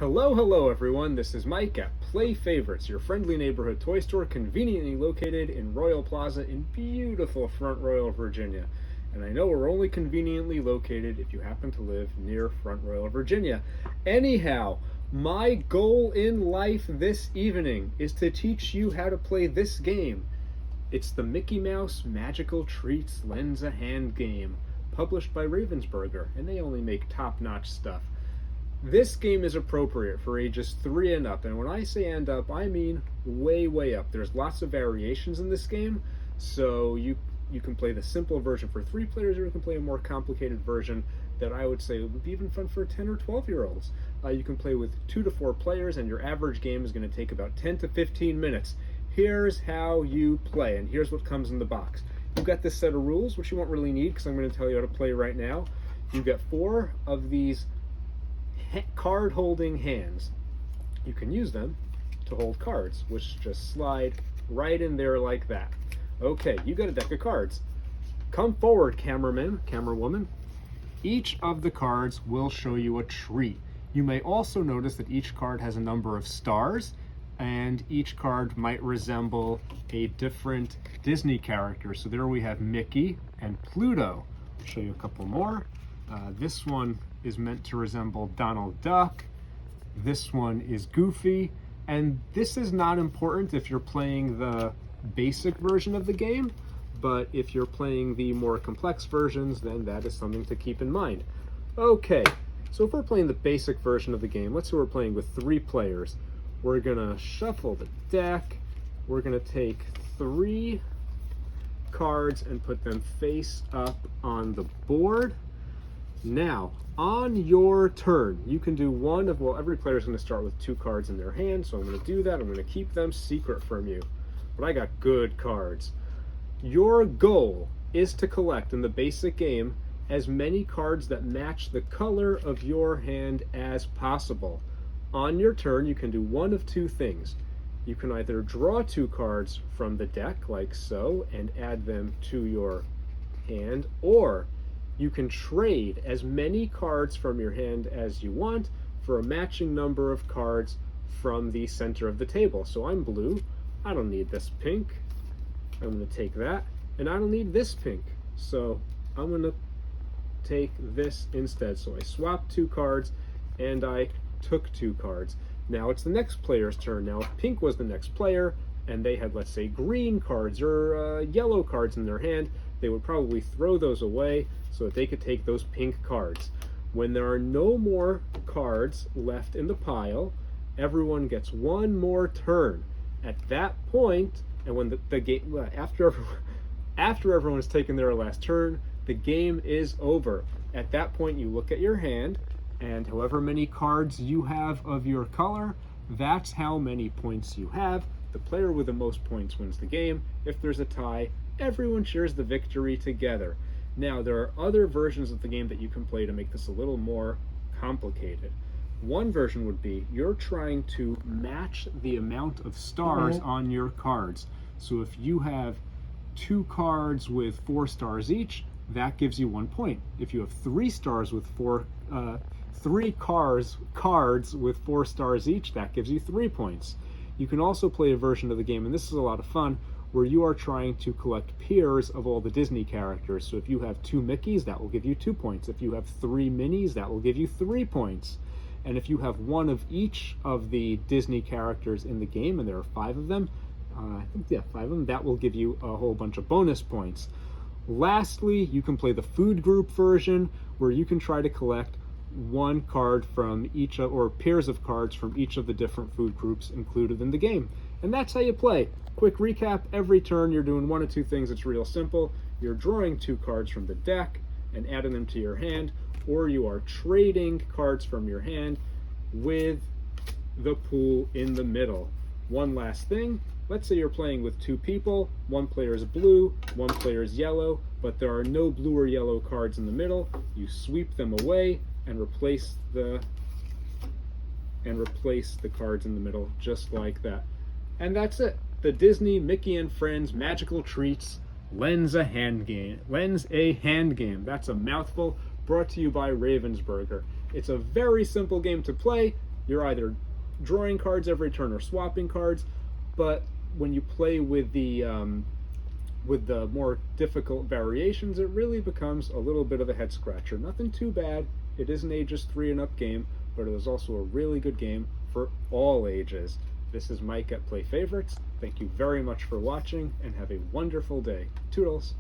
Hello everyone, this is Mike at Play Favorites, your friendly neighborhood toy store conveniently located in Royal Plaza in beautiful Front Royal, Virginia. And I know we're only conveniently located if you happen to live near Front Royal, Virginia. Anyhow, my goal in life this evening is to teach you how to play this game. It's the Mickey Mouse Magical Treats Lends a Hand game, published by Ravensburger, and they only make top-notch stuff. This game is appropriate for ages 3 and up, and when I say and up, I mean way up. There's lots of variations in this game, so you can play the simple version for 3 players, or you can play a more complicated version that I would say would be even fun for 10 or 12-year-olds. You can play with 2 to 4 players, and your average game is going to take about 10 to 15 minutes. Here's how you play, and here's what comes in the box. You've got this set of rules, which you won't really need because I'm going to tell you how to play right now. You've got 4 of these card holding hands. You can use them to hold cards, which just slide right in there like that. Okay, you got a deck of cards. Come forward, cameraman, camerawoman. Each of the cards will show you a treat. You may also notice that each card has a number of stars, and each card might resemble a different Disney character. So there we have Mickey and Pluto. I'll show you a couple more. This one is meant to resemble Donald Duck. This one is Goofy. And this is not important if you're playing the basic version of the game, but if you're playing the more complex versions, then that is something to keep in mind. Okay, so if we're playing the basic version of the game, let's say we're playing with 3 players. We're gonna shuffle the deck. We're gonna take 3 cards and put them face up on the board. Now, on your turn, you can do one of, well, every player is going to start with 2 cards in their hand, so I'm going to do that. I'm going to keep them secret from you. But I got good cards. Your goal is to collect, in the basic game, as many cards that match the color of your hand as possible. On your turn, you can do one of 2 things. You can either draw 2 cards from the deck, like so, and add them to your hand, or you can trade as many cards from your hand as you want for a matching number of cards from the center of the table. So I'm blue. I don't need this pink. I'm going to take that. And I don't need this pink. So I'm going to take this instead. So I swapped 2 cards and I took 2 cards. Now it's the next player's turn. Now if pink was the next player and they had, let's say, green cards or yellow cards in their hand, they would probably throw those away so that they could take those pink cards. When there are no more cards left in the pile, everyone gets 1 more turn. At that point, and when the game, after everyone has taken their last turn, the game is over. At that point, you look at your hand, and however many cards you have of your color, that's how many points you have. The player with the most points wins the game. If there's a tie, everyone shares the victory together. Now, there are other versions of the game that you can play to make this a little more complicated. One version would be you're trying to match the amount of stars on your cards. So if you have 2 cards with 4 stars each, that gives you 1 point. If you have 3 stars with 3 cards with 4 stars each, that gives you 3 points. You can also play a version of the game, and this is a lot of fun, where you are trying to collect pairs of all the Disney characters. So if you have 2 Mickeys, that will give you 2 points. If you have 3 Minnies, that will give you 3 points. And if you have 1 of each of the Disney characters in the game, and there are 5 of them, 5 of them, that will give you a whole bunch of bonus points. Lastly, you can play the food group version, where you can try to collect 1 card from each or pairs of cards from each of the different food groups included in the game. And that's how you play. Quick recap, every turn you're doing 1 of 2 things. It's real simple. You're drawing 2 cards from the deck and adding them to your hand, or you are trading cards from your hand with the pool in the middle. One last thing, let's say you're playing with 2 people. 1 player is blue, 1 player is yellow, but there are no blue or yellow cards in the middle. You sweep them away and replace the cards in the middle just like that. And that's it. The Disney Mickey and Friends Magical Treats Lends a Hand Game. That's a mouthful, brought to you by Ravensburger. It's a very simple game to play, you're either drawing cards every turn or swapping cards, but when you play with the more difficult variations, it really becomes a little bit of a head scratcher. Nothing too bad. It is an ages 3 and up game, but it is also a really good game for all ages. This is Mike at Play Favorites. Thank you very much for watching, and have a wonderful day. Toodles!